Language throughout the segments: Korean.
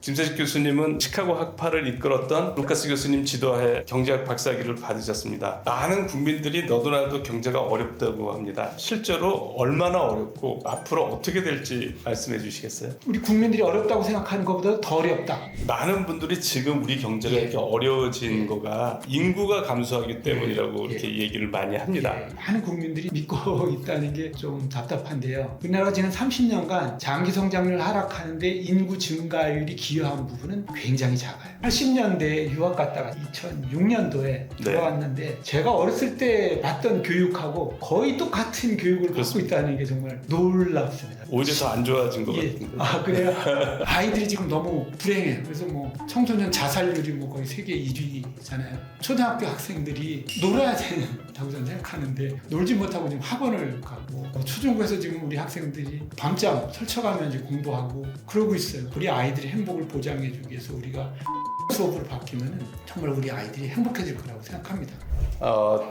김세식 교수님은 시카고 학파를 이끌었던 루카스 교수님 지도하에 경제학 박사학위를 받으셨습니다. 많은 국민들이 너도나도 경제가 어렵다고 합니다. 실제로 얼마나 어렵고 앞으로 어떻게 될지 말씀해 주시겠어요? 우리 국민들이 어렵다고 생각하는 것보다 더 어렵다. 많은 분들이 지금 우리 경제가 이렇게 어려워진 거가 인구가 감소하기 때문이라고 이렇게 얘기를 많이 합니다. 많은 국민들이 믿고 있다는 게 좀 답답한데요. 우리나라가 지난 30년간 장기 성장률 하락하는데 인구 증가율이 기여한 부분은 굉장히 작아요. 80년대에 유학 갔다가 2006년도에 들어왔는데 제가 어렸을 때 받던 교육하고 거의 똑같은 교육을 받고 있다는 게 정말 놀랍습니다. 오히려 더 안 좋아진 것 같은데. 아, 그래요? 아이들이 지금 너무 불행해요. 그래서 뭐 청소년 자살률이 뭐 거의 세계 1위잖아요. 초등학교 학생들이 놀아야 된다고 저는 생각하는데 놀지 못하고 지금 학원을 가고 초중고에서 지금 우리 학생들이 밤잠 설쳐가면서 공부하고 그러고 있어요. 우리 아이들의 행복을 보장해주기 위해서 우리가 수업으로 바뀌면 정말 우리 아이들이 행복해질 거라고 생각합니다.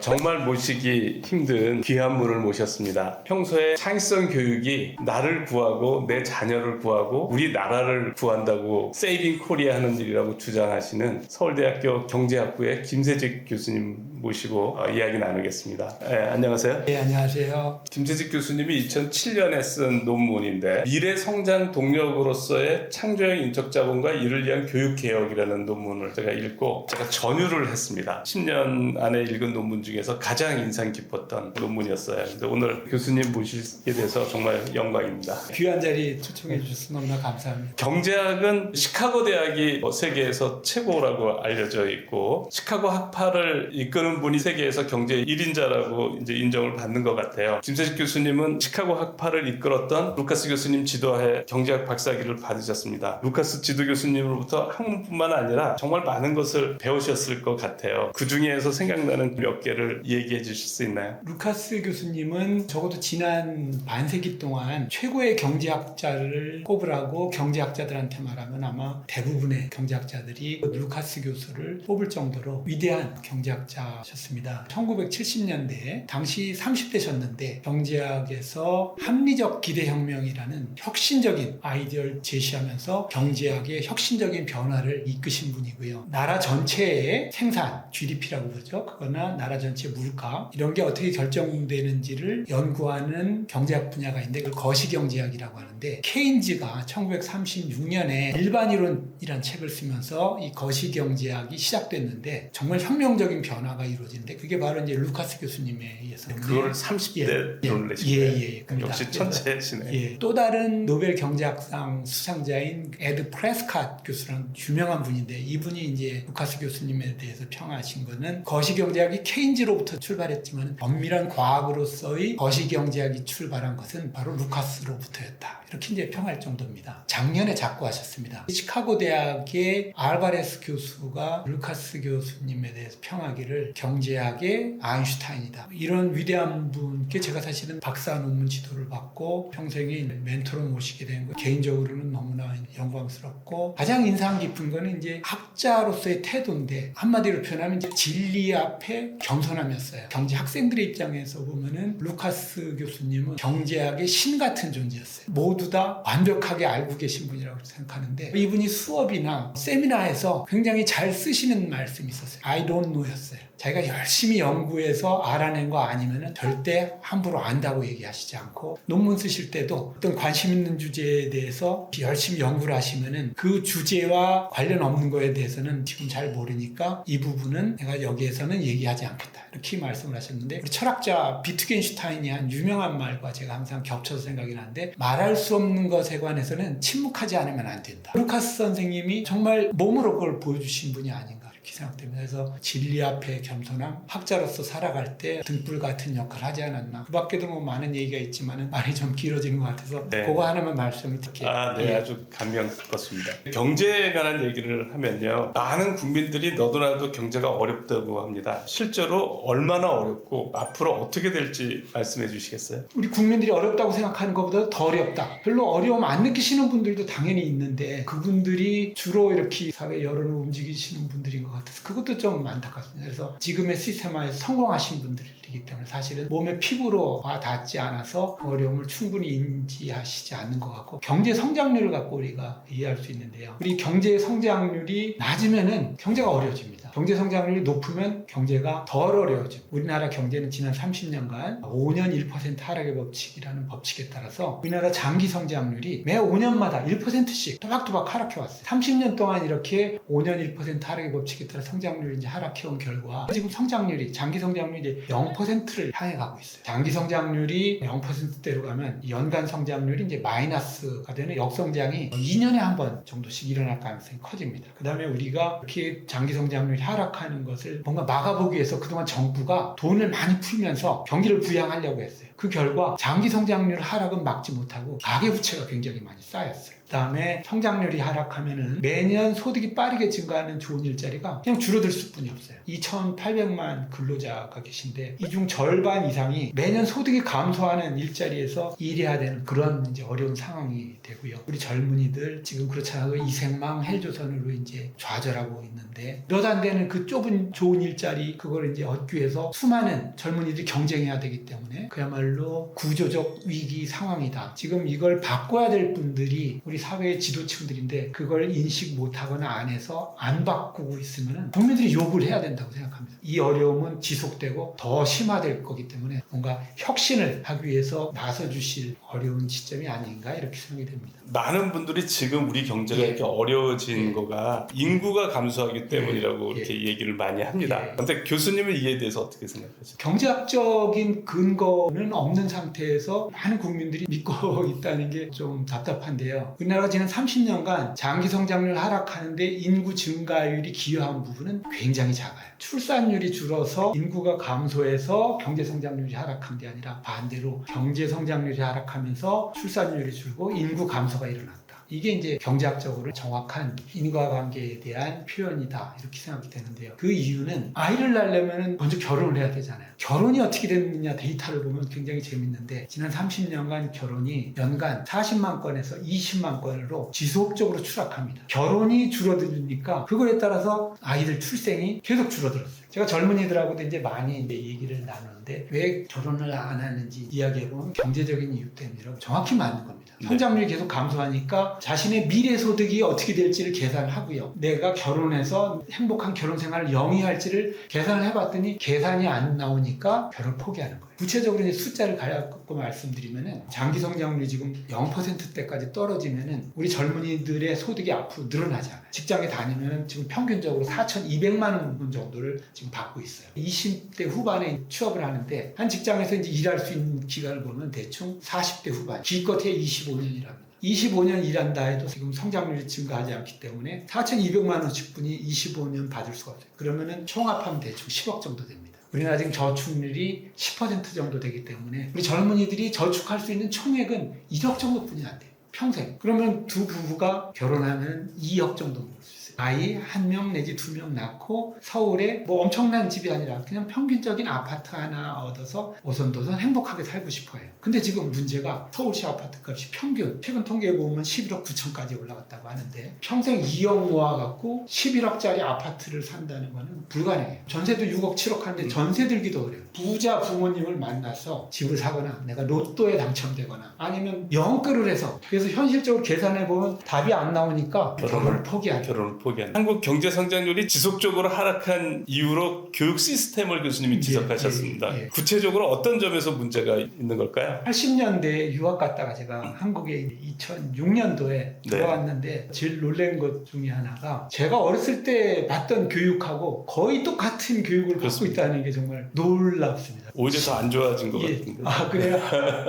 정말 모시기 힘든 귀한 분을 모셨습니다. 평소에 창의성 교육이 나를 구하고 내 자녀를 구하고 우리 나라를 구한다고 세이빙 코리아 하는 일이라고 주장하시는 서울대학교 경제학부의 김세식 교수님 모시고 이야기 나누겠습니다. 네, 안녕하세요. 네, 안녕하세요. 김세식 교수님이 2007년에 쓴 논문인데 미래 성장 동력으로서의 창조형 인적 자본과 이를 위한 교육 개혁이라는 논문을 제가 읽고 제가 전유를 했습니다. 10년 안에 읽은 논문 중에서 가장 인상 깊었던 논문이었어요. 근데 오늘 교수님 모시게 돼서 정말 영광입니다. 귀한 자리 초청해 주셔서 너무나 감사합니다. 경제학은 시카고 대학이 세계에서 최고라고 알려져 있고 시카고 학파를 이끄는 분이 세계에서 경제 1인자라고 이제 인정을 받는 것 같아요. 김세식 교수님은 시카고 학파를 이끌었던 루카스 교수님 지도하에 경제학 박사학위를 받으셨습니다. 루카스 지도 교수님으로부터 학문뿐만 아니라 정말 많은 것을 배우셨을 것 같아요. 그 중에서 생각나는 몇 개를 얘기해 주실 수 있나요? 루카스 교수님은 적어도 지난 반세기 동안 최고의 경제학자를 꼽으라고 경제학자들한테 말하면 아마 대부분의 경제학자들이 루카스 교수를 뽑을 정도로 위대한 경제학자셨습니다. 1970년대에 당시 30대셨는데 경제학에서 합리적 기대혁명이라는 혁신적인 아이디어를 제시하면서 경제학의 혁신적인 변화를 이끄신 분이고요. 나라 전체의 생산, GDP라고 그러죠. 그거나 나라 전체 물가 이런 게 어떻게 결정되는지를 연구하는 경제학 분야가 있는데 그걸 거시경제학이라고 하는데 케인즈가 1936년에 일반이론이라는 책을 쓰면서 이 거시경제학이 시작됐는데 정말 혁명적인 변화가 이루어지는데 그게 바로 이제 루카스 교수님에 의해서 그걸 30대로 내신 거예요? 역시 천재시네. 또 다른 노벨 경제학상 수상자인 에드 프레스캇 교수라는 유명한 분인데 이분이 이제 루카스 교수님에 대해서 평하신 거는 거시경제학이 케인즈로부터 출발했지만 엄밀한 과학으로서의 거시경제학이 출발한 것은 바로 루카스로부터였다. 이렇게 이제 평할 정도입니다. 작년에 작고하셨습니다. 시카고 대학의 알바레스 교수가 루카스 교수님에 대해서 평하기를 경제학의 아인슈타인이다. 이런 위대한 분께 제가 사실은 박사 논문 지도를 받고 평생의 멘토로 모시게 된 거 개인적으로는 너무나 영광스럽고 가장 인상 깊은 거는 이제 학자로서의 태도인데 한마디로 표현하면 이제 진리 앞에 겸손함이었어요. 경제 학생들의 입장에서 보면은 루카스 교수님은 경제학의 신 같은 존재였어요. 모두 다 완벽하게 알고 계신 분이라고 생각하는데 이분이 수업이나 세미나에서 굉장히 잘 쓰시는 말씀이 있었어요. I don't know였어요. 자기가 열심히 연구해서 알아낸 거 아니면은 절대 함부로 안다고 얘기하시지 않고 논문 쓰실 때도 어떤 관심 있는 주제에 대해서 열심히 연구를 하시면은 그 주제와 관련 없는 거에 대해서는 지금 잘 모르니까 이 부분은 내가 여기에서는 얘기하지 않겠다. 이렇게 말씀을 하셨는데 우리 철학자 비트겐슈타인이 한 유명한 말과 제가 항상 겹쳐서 생각이 나는데 말할 수 없는 것에 관해서는 침묵하지 않으면 안 된다. 루카스 선생님이 정말 몸으로 그걸 보여주신 분이 아닌가 이렇게 생각됩니다. 그래서 진리 앞에 겸손함, 학자로서 살아갈 때 등불 같은 역할을 하지 않았나. 그 밖에도 뭐 많은 얘기가 있지만 말이 좀 길어지는 것 같아서 그거 하나만 말씀을 듣게. 네, 아주 감명 깊었습니다. 경제에 관한 얘기를 하면요. 많은 국민들이 너도나도 경제가 어렵다고 합니다. 실제로 얼마나 어렵고 앞으로 어떻게 될지 말씀해 주시겠어요? 우리 국민들이 어렵다고 생각하는 것보다 더 어렵다. 별로 어려움 안 느끼시는 분들도 당연히 있는데 그분들이 주로 이렇게 사회 여론을 움직이시는 분들인 것 같아서 그것도 좀 안타깝습니다. 그래서 지금의 시스템화에서 성공하신 분들이기 때문에 사실은 몸의 피부로 와 닿지 않아서 어려움을 충분히 인지하시지 않는 것 같고, 경제 성장률을 갖고 우리가 이해할 수 있는데요. 우리 경제 성장률이 낮으면은 경제가 어려워집니다. 경제 성장률이 높으면 경제가 덜 어려워지고, 우리나라 경제는 지난 30년간 5년 1% 하락의 법칙이라는 법칙에 따라서 우리나라 장기 성장률이 매 5년마다 1%씩 또박또박 하락해 왔어요. 30년 동안 이렇게 5년 1% 하락의 법칙에 따라 성장률이 이제 하락해 온 결과 지금 성장률이, 장기 성장률이 이제 0%를 향해 가고 있어요. 장기 성장률이 0%대로 가면 연간 성장률이 이제 마이너스가 되는 역성장이 2년에 한 번 정도씩 일어날 가능성이 커집니다. 그 다음에 우리가 이렇게 장기 성장률이 하락하는 것을 뭔가 막아보기 위해서 그동안 정부가 돈을 많이 풀면서 경기를 부양하려고 했어요. 그 결과 장기 성장률 하락은 막지 못하고 가계부채가 굉장히 많이 쌓였어요. 그 다음에 성장률이 하락하면은 매년 소득이 빠르게 증가하는 좋은 일자리가 그냥 줄어들 수뿐이 없어요. 2,800만 근로자가 계신데 이 중 절반 이상이 매년 소득이 감소하는 일자리에서 일해야 되는 그런 이제 어려운 상황이 되고요. 우리 젊은이들 지금 그렇지 않아도 이생망 헬조선으로 이제 좌절하고 있는데, 몇 안 되는 그 좁은 좋은 일자리 그걸 이제 얻기 위해서 수많은 젊은이들이 경쟁해야 되기 때문에 그야말로 구조적 위기 상황이다. 지금 이걸 바꿔야 될 분들이 우리 사회의 지도층들인데 그걸 인식 못하거나 안 해서 안 바꾸고 있으면 국민들이 욕을 해야 된다고 생각합니다. 이 어려움은 지속되고 더 심화될 거기 때문에 뭔가 혁신을 하기 위해서 나서주실 어려운 시점이 아닌가 이렇게 생각이 됩니다. 많은 분들이 지금 우리 경제가 이렇게 어려워진 거가 인구가 감소하기 때문이라고 이렇게 얘기를 많이 합니다. 그런데 교수님은 이에 대해서 어떻게 생각하세요? 경제학적인 근거는 없는 상태에서 많은 국민들이 믿고 있다는 게 좀 답답한데요. 우리나라가 지난 30년간 장기 성장률 하락하는데 인구 증가율이 기여한 부분은 굉장히 작아요. 출산율이 줄어서 인구가 감소해서 경제 성장률이 하락한 게 아니라 반대로 경제 성장률이 하락하면서 출산율이 줄고 인구 감소가 일어났다. 이게 이제 경제학적으로 정확한 인과관계에 대한 표현이다 이렇게 생각이 되는데요. 그 이유는 아이를 낳으려면 먼저 결혼을 해야 되잖아요. 결혼이 어떻게 됐느냐 데이터를 보면 굉장히 재밌는데, 지난 30년간 결혼이 연간 40만 건에서 20만 건으로 지속적으로 추락합니다. 결혼이 줄어드니까 그거에 따라서 아이들 출생이 계속 줄어들었어요. 제가 젊은이들하고도 이제 많이 이제 얘기를 나누는데 왜 결혼을 안 하는지 이야기해보면 경제적인 이유 때문이라고 정확히 맞는 겁니다. 성장률이 계속 감소하니까 자신의 미래 소득이 어떻게 될지를 계산하고요. 내가 결혼해서 행복한 결혼 생활을 영위할지를 계산을 해봤더니 계산이 안 나오니까 결혼을 포기하는 거예요. 구체적으로 이제 숫자를 가지고 말씀드리면은 장기 성장률이 지금 0%대까지 떨어지면은 우리 젊은이들의 소득이 앞으로 늘어나잖아요. 직장에 다니면 지금 평균적으로 4,200만 원 정도를 지금 받고 있어요. 20대 후반에 취업을 하는데 한 직장에서 이제 일할 수 있는 기간을 보면 대충 40대 후반, 기껏해야 25년이랍니다. 25년 일한다 해도 지금 성장률이 증가하지 않기 때문에 4,200만 원씩 분이 25년 받을 수가 없어요. 그러면은 총합하면 대충 10억 정도 됩니다. 우리나라 지금 저축률이 10% 정도 되기 때문에 우리 젊은이들이 저축할 수 있는 총액은 1억 정도뿐이 안 돼요. 평생. 그러면 두 부부가 결혼하면 2억 정도 벌 수 있어요. 아이 1명 내지 2명 낳고 서울에 뭐 엄청난 집이 아니라 그냥 평균적인 아파트 하나 얻어서 오손도손 행복하게 살고 싶어요. 근데 지금 문제가 서울시 아파트 값이 평균 최근 통계에 보면 11억 9천까지 올라갔다고 하는데 평생 2억 모아갖고 11억짜리 아파트를 산다는 거는 불가능해요. 전세도 6억 7억 하는데 전세 들기도 어려워요. 부자 부모님을 만나서 집을 사거나 내가 로또에 당첨되거나 아니면 영끌을 해서, 그래서 현실적으로 계산해보면 답이 안 나오니까 결혼을 포기하죠. 한국 경제 성장률이 지속적으로 하락한 이유로 교육 시스템을 교수님이 지적하셨습니다. 구체적으로 어떤 점에서 문제가 있는 걸까요? 80년대에 유학 갔다가 제가 한국에 2006년도에 들어왔는데 제일 놀란 것 중에 하나가 제가 어렸을 때 봤던 교육하고 거의 똑같은 교육을 받고 있다는 게 정말 놀랍습니다. 오히려 더 안 좋아진 것 같은데. 아, 그래요?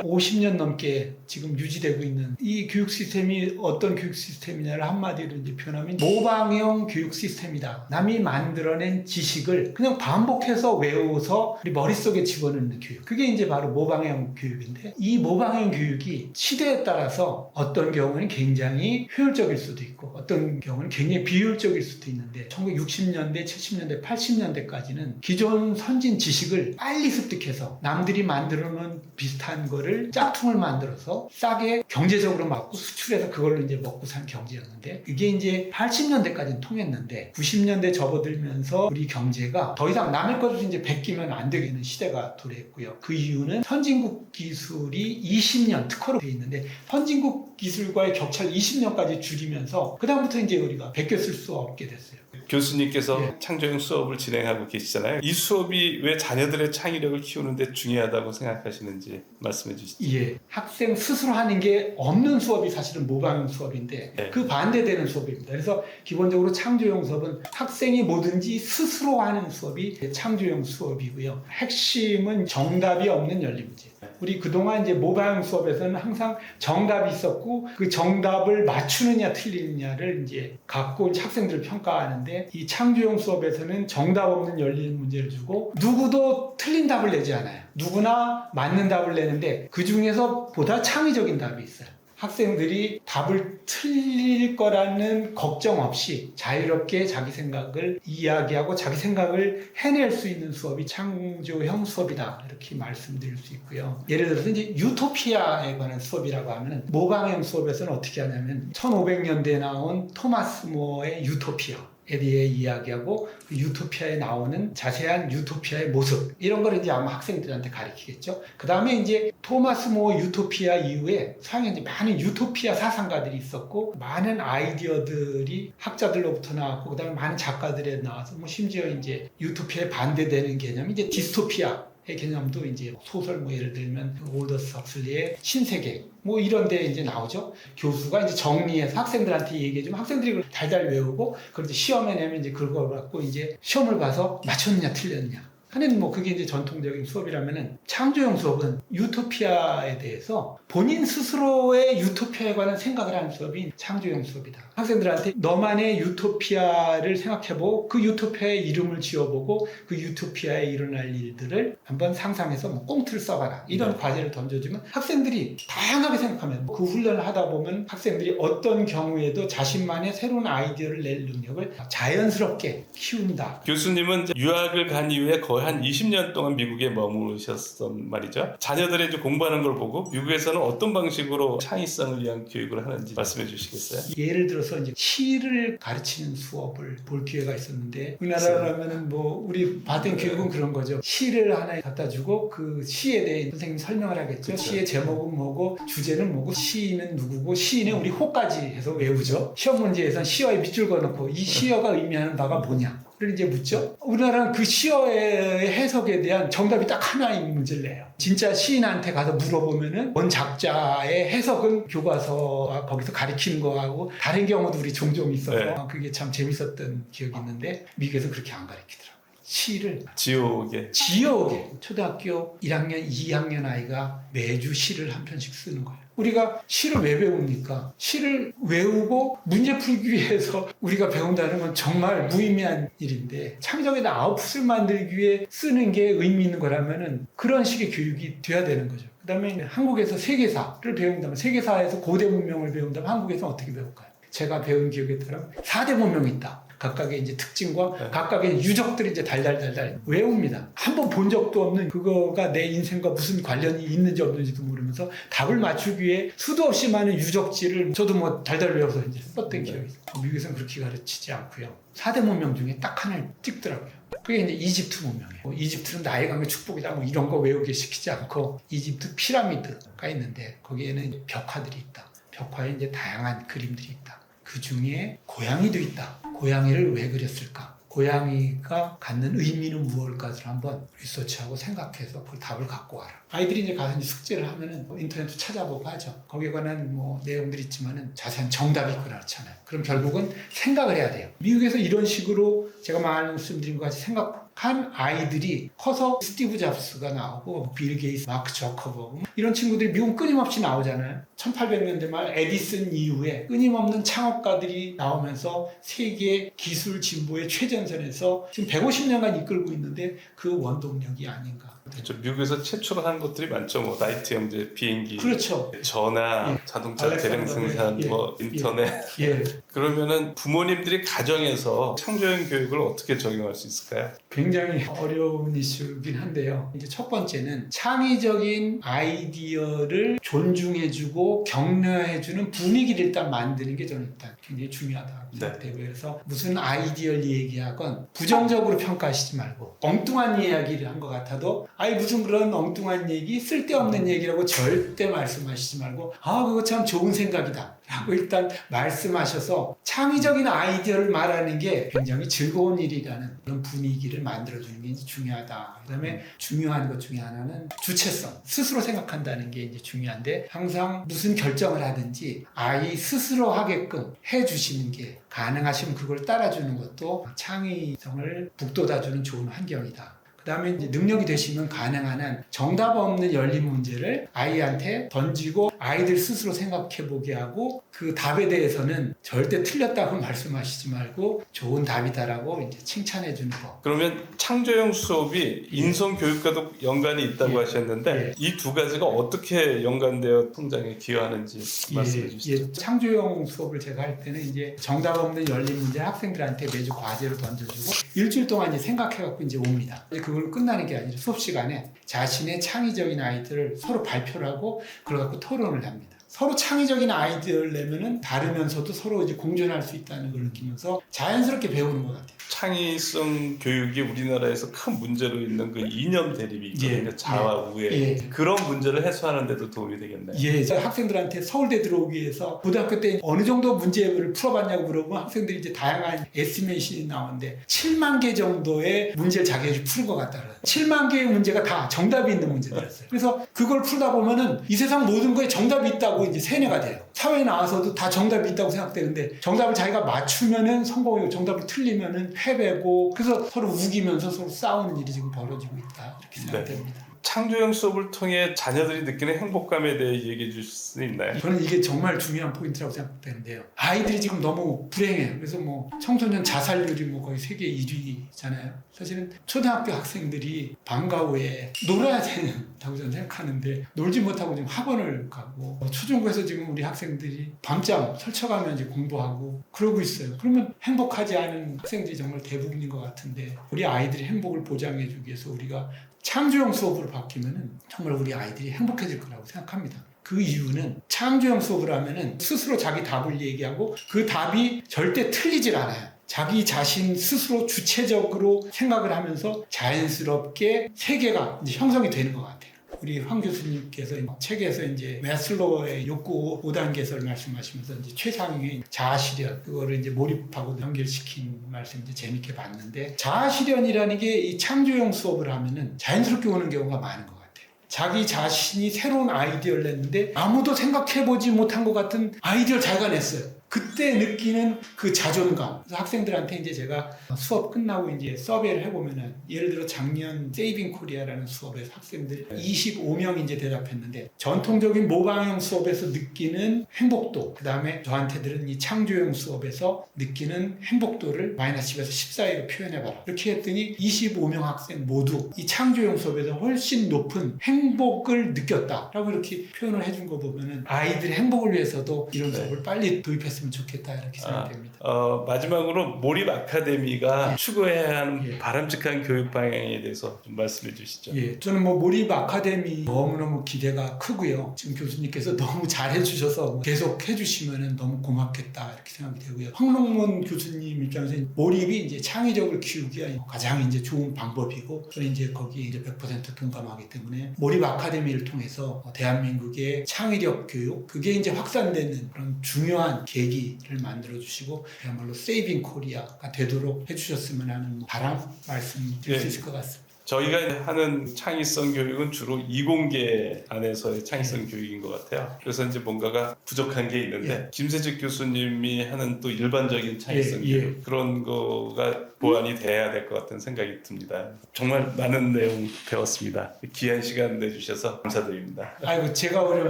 50년 넘게 지금 유지되고 있는 이 교육 시스템이 어떤 교육 시스템이냐를 한마디로 이제 표현하면 모방형 교육 시스템이다. 남이 만들어낸 지식을 그냥 반복해서 외워서 우리 머릿속에 집어넣는 교육. 그게 이제 바로 모방형 교육인데, 이 모방형 교육이 시대에 따라서 어떤 경우는 굉장히 효율적일 수도 있고 어떤 경우는 굉장히 비효율적일 수도 있는데 1960년대, 70년대, 80년대까지는 기존 선진 지식을 빨리 습득해서 남들이 만들어놓은 비슷한 거를 짝퉁을 만들어서 싸게 경제적으로 얻어맞고 수출해서 그걸로 이제 먹고 산 경제였는데 이게 이제 80년대까지는 통했는데 90년대 접어들면서 우리 경제가 더 이상 남의 것을 이제 베끼면 안 되겠는 시대가 도래했고요. 그 이유는 선진국 기술이 20년 특허로 돼 있는데 선진국 기술과의 격차를 20년까지 줄이면서 그다음부터 이제 우리가 베껴 쓸 수 없게 됐어요. 교수님께서 예. 창조형 수업을 진행하고 계시잖아요. 이 수업이 왜 자녀들의 창의력을 키우는데 중요하다고 생각하시는지 말씀해 주시죠. 예, 학생 스스로 하는 게 없는 수업이 사실은 모방 수업인데 네. 그 반대되는 수업입니다. 그래서 기본적으로 창조형 수업은 학생이 뭐든지 스스로 하는 수업이 창조형 수업이고요. 핵심은 정답이 없는 연립문제. 우리 그동안 이제 모방 수업에서는 항상 정답이 있었고 그 정답을 맞추느냐 틀리느냐를 이제 갖고 학생들을 평가하는데 이 창조형 수업에서는 정답 없는 열린 문제를 주고 누구도 틀린 답을 내지 않아요. 누구나 맞는 답을 내는데 그 중에서 보다 창의적인 답이 있어요. 학생들이 답을 틀릴 거라는 걱정 없이 자유롭게 자기 생각을 이야기하고 자기 생각을 해낼 수 있는 수업이 창조형 수업이다 이렇게 말씀드릴 수 있고요. 예를 들어서 이제 유토피아에 관한 수업이라고 하면 모방형 수업에서는 어떻게 하냐면 1500년대에 나온 토마스 모어의 유토피아 에 대해 이야기하고 그 유토피아에 나오는 자세한 유토피아의 모습 이런 걸 이제 아마 학생들한테 가르치겠죠. 그 다음에 이제 토마스 모어 유토피아 이후에 서양에 이제 많은 유토피아 사상가들이 있었고 많은 아이디어들이 학자들로부터 나왔고 그다음에 많은 작가들에 나와서 뭐 심지어 이제 유토피아에 반대되는 개념이 이제 디스토피아 의 개념도 이제 소설 뭐 예를 들면 올더스 헉슬리의 신세계 뭐 이런 데 이제 나오죠. 교수가 이제 정리해서 학생들한테 얘기해주면 학생들이 그걸 달달 외우고 그걸 이제 시험에 내면 이제 그걸 갖고 이제 시험을 봐서 맞췄느냐 틀렸느냐 하는 뭐 그게 이제 전통적인 수업이라면은 창조형 수업은 유토피아에 대해서 본인 스스로의 유토피아에 관한 생각을 하는 수업이 창조형 수업이다. 학생들한테 너만의 유토피아를 생각해보고 그 유토피아의 이름을 지어보고 그 유토피아에 일어날 일들을 한번 상상해서 뭐 꽁트를 써봐라 이런 과제를 던져주면 학생들이 다양하게 생각하면 그 훈련을 하다 보면 학생들이 어떤 경우에도 자신만의 새로운 아이디어를 낼 능력을 자연스럽게 키운다. 교수님은 이제 유학을 간 이후에 거의 한 20년 동안 미국에 머무르셨단 말이죠. 자녀들이 이제 공부하는 걸 보고 미국에서는 어떤 방식으로 창의성을 위한 교육을 하는지 말씀해 주시겠어요? 예를 들어서 이제 시를 가르치는 수업을 볼 기회가 있었는데 우리나라라면은 뭐 우리 받은 교육은 그런 거죠. 시를 하나 갖다 주고 그 시에 대해 선생님이 설명을 하겠죠. 그쵸. 시의 제목은 뭐고 주제는 뭐고 시인은 누구고 시인은 우리 호까지 해서 외우죠. 시험 문제에서는 시어에 밑줄 그어놓고 이 시어가 의미하는 바가 뭐냐 를 이제 묻죠. 우리나라는 그 시어의 해석에 대한 정답이 딱 하나인 문제를 내요. 진짜 시인한테 가서 물어보면은 원 작자의 해석은 교과서와 거기서 가르치는 거하고 다른 경우도 우리 종종 있어서 네. 그게 참 재밌었던 기억이 있는데 미국에서 그렇게 안 가르치더라고요. 시를 지옥에 지어오게 초등학교 1학년, 2학년 아이가 매주 시를 한 편씩 쓰는 거예요. 우리가 시를 왜 배웁니까? 시를 외우고 문제 풀기 위해서 우리가 배운다는 건 정말 무의미한 일인데 창의적인 아웃풋을 만들기 위해 쓰는 게 의미 있는 거라면은 그런 식의 교육이 돼야 되는 거죠. 그 다음에 한국에서 세계사를 배운다면 세계사에서 고대 문명을 배운다면 한국에서는 어떻게 배울까요? 제가 배운 기억에 따르면 4대 문명이 있다. 각각의 이제 특징과 네. 각각의 유적들이 이제 달달달달 외웁니다. 한 번 본 적도 없는 그거가 내 인생과 무슨 관련이 있는지 없는지도 모르면서 답을 맞추기 위해 수도 없이 많은 유적지를 저도 뭐 달달 외워서 이제 썼던 기억이 있어요. 미국에서는 그렇게 가르치지 않고요. 4대 문명 중에 딱 하나를 찍더라고요. 그게 이제 이집트 문명이에요. 이집트는 나의 강의 축복이다 뭐 이런 거 외우게 시키지 않고 이집트 피라미드가 있는데 거기에는 벽화들이 있다. 벽화에 이제 다양한 그림들이 있다. 그 중에 고양이도 있다. 고양이를 왜 그렸을까? 고양이가 갖는 의미는 무엇일까를 한번 리서치하고 생각해서 그 답을 갖고 와라. 아이들이 이제 가서 이제 숙제를 하면은 인터넷도 찾아보고 하죠. 거기에 관한 뭐 내용들이 있지만은 자세한 정답이 있거나 그렇잖아요. 그럼 결국은 생각을 해야 돼요. 미국에서 이런 식으로 제가 말씀드린 것 같이 생각한 아이들이 커서 스티브 잡스가 나오고 빌 게이츠, 마크 저커버그 이런 친구들이 미국 끊임없이 나오잖아요. 1800년대 말 에디슨 이후에 끊임없는 창업가들이 나오면서 세계 기술 진보의 최전선에서 지금 150년간 이끌고 있는데 그 원동력이 아닌가. 그렇죠. 미국에서 최초로 것들이 많죠. 뭐 라이트 형제 비행기, 그렇죠. 전화, 예. 자동차 대량 생산, 예. 뭐 인터넷. 예. 그러면은 부모님들이 가정에서 창조형 교육을 어떻게 적용할 수 있을까요? 굉장히 어려운 이슈긴 한데요. 이제 첫 번째는 창의적인 아이디어를 존중해주고 격려해주는 분위기를 일단 만드는 게 저는 일단 굉장히 중요하다고 생각되고요. 그래서 무슨 아이디어를 얘기하건 부정적으로 평가하시지 말고 엉뚱한 이야기를 한 것 같아도 아이 무슨 그런 엉뚱한 얘기 쓸데없는 얘기라고 절대 말씀하시지 말고 아 그거 참 좋은 생각이다 라고 일단 말씀하셔서 창의적인 아이디어를 말하는 게 굉장히 즐거운 일이라는 그런 분위기를 만들어주는 게 이제 중요하다. 그 다음에 중요한 것 중에 하나는 주체성, 스스로 생각한다는 게 이제 중요한데 항상 무슨 결정을 하든지 아이 스스로 하게끔 해주시는 게 가능하시면 그걸 따라주는 것도 창의성을 북돋아주는 좋은 환경이다. 그 다음에 이제 능력이 되시면 가능한 한 정답 없는 열린 문제를 아이한테 던지고 아이들 스스로 생각해 보게 하고 그 답에 대해서는 절대 틀렸다고 말씀하시지 말고 좋은 답이다라고 이제 칭찬해 주는 거. 그러면 창조형 수업이 인성 교육과도 연관이 있다고 하셨는데 이 두 가지가 어떻게 연관되어 성장에 기여하는지 말씀해 주시죠. 창조형 수업을 제가 할 때는 이제 정답 없는 열린 문제 학생들한테 매주 과제로 던져주고 일주일 동안 이제 생각해갖고 이제 옵니다. 그걸 끝나는 게 아니라 수업 시간에 자신의 창의적인 아이디어를 서로 발표를 하고 그래갖고 토론을 합니다. 서로 창의적인 아이디어를 내면은 다르면서도 서로 이제 공존할 수 있다는 걸 느끼면서 자연스럽게 배우는 것 같아요. 창의성 교육이 우리나라에서 큰 문제로 있는 그 이념 대립이 있거든요. 자와 우애. 그런 문제를 해소하는 데도 도움이 되겠네요. 예, 학생들한테 서울대 들어오기 위해서 고등학교 때 어느 정도 문제를 풀어봤냐고 물어보면 학생들이 이제 다양한 에스티메이션이 나오는데 7만 개 정도의 문제를 자기들이 푸는 것 같다. 7만 개의 문제가 다 정답이 있는 문제들이었어요. 그래서 그걸 풀다 보면은 이 세상 모든 거에 정답이 있다고 이제 세뇌가 돼요. 사회에 나와서도 다 정답이 있다고 생각되는데 정답을 자기가 맞추면은 성공이고 정답을 틀리면은 패배고 그래서 서로 우기면서 서로 싸우는 일이 지금 벌어지고 있다 이렇게 생각됩니다. 창조형 수업을 통해 자녀들이 느끼는 행복감에 대해 얘기해 주실 수 있나요? 저는 이게 정말 중요한 포인트라고 생각되는데요. 아이들이 지금 너무 불행해요. 그래서 뭐 청소년 자살률이 뭐 거의 세계 1위잖아요. 사실은 초등학교 학생들이 방과 후에 놀아야 된다고 저는 생각하는데 놀지 못하고 지금 학원을 가고 초중고에서 지금 우리 학생들이 밤잠 설쳐가면 이제 공부하고 그러고 있어요. 그러면 행복하지 않은 학생들이 정말 대부분인 것 같은데 우리 아이들의 행복을 보장해주기 위해서 우리가 창조형 수업으로 바뀌면은 정말 우리 아이들이 행복해질 거라고 생각합니다. 그 이유는 창조형 수업을 하면은 스스로 자기 답을 얘기하고 그 답이 절대 틀리질 않아요. 자기 자신 스스로 주체적으로 생각을 하면서 자연스럽게 세계가 이제 형성이 되는 것 같아요. 우리 황 교수님께서 책에서 이제 매슬로우의 욕구 5단계설을 말씀하시면서 이제 최상위 자아실현 그거를 이제 몰입하고 연결시킨 말씀 이제 재밌게 봤는데 자아실현이라는 게 이 창조형 수업을 하면은 자연스럽게 오는 경우가 많은 것 같아요. 자기 자신이 새로운 아이디어를 냈는데 아무도 생각해보지 못한 것 같은 아이디어를 자기가 냈어요. 그때 느끼는 그 자존감. 그래서 학생들한테 이제 제가 수업 끝나고 이제 서베이를 해보면은 예를 들어 작년 세이빙 코리아라는 수업에서 학생들 25명이 이제 대답했는데 전통적인 모방형 수업에서 느끼는 행복도, 그 다음에 저한테들은 이 창조형 수업에서 느끼는 행복도를 마이너스 10에서 10 사이로 표현해봐라. 이렇게 했더니 25명 학생 모두 이 창조형 수업에서 훨씬 높은 행복을 느꼈다라고 이렇게 표현을 해준 거 보면은 아이들의 행복을 위해서도 이런 수업을 빨리 도입했으면 좋겠다 이렇게 생각됩니다. 마지막으로 몰입 아카데미가 추구해야 하는 바람직한 교육 방향에 대해서 좀 말씀해 주시죠. 예, 저는 뭐 몰입 아카데미 너무너무 기대가 크고요. 지금 교수님께서 너무 잘해 주셔서 계속 해주시면 너무 고맙겠다 이렇게 생각이 되고요. 황롱문 교수님 입장에서 몰입이 이제 창의력을 키우기에 가장 이제 좋은 방법이고 저는 이제 거기에 이제 100% 동감하기 때문에 몰입 아카데미를 통해서 대한민국의 창의력 교육 그게 이제 확산되는 그런 중요한 계기를 만들어 주시고 그야말로 세이빙 코리아가 되도록 해주셨으면 하는 바람 말씀드릴 수 있을 것 같습니다. 저희가 하는 창의성 교육은 주로 이공계 안에서의 창의성 교육인 것 같아요. 그래서 이제 뭔가가 부족한 게 있는데 김세직 교수님이 하는 또 일반적인 창의성 교육 그런 거가 보완이 돼야 될 것 같은 생각이 듭니다. 정말 많은 내용 배웠습니다. 귀한 시간 내주셔서 감사드립니다. 아이고 제가 오늘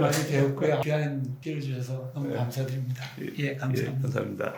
많이 배웠고요. 귀한 기회를 주셔서 너무 감사드립니다. 감사합니다. 감사합니다.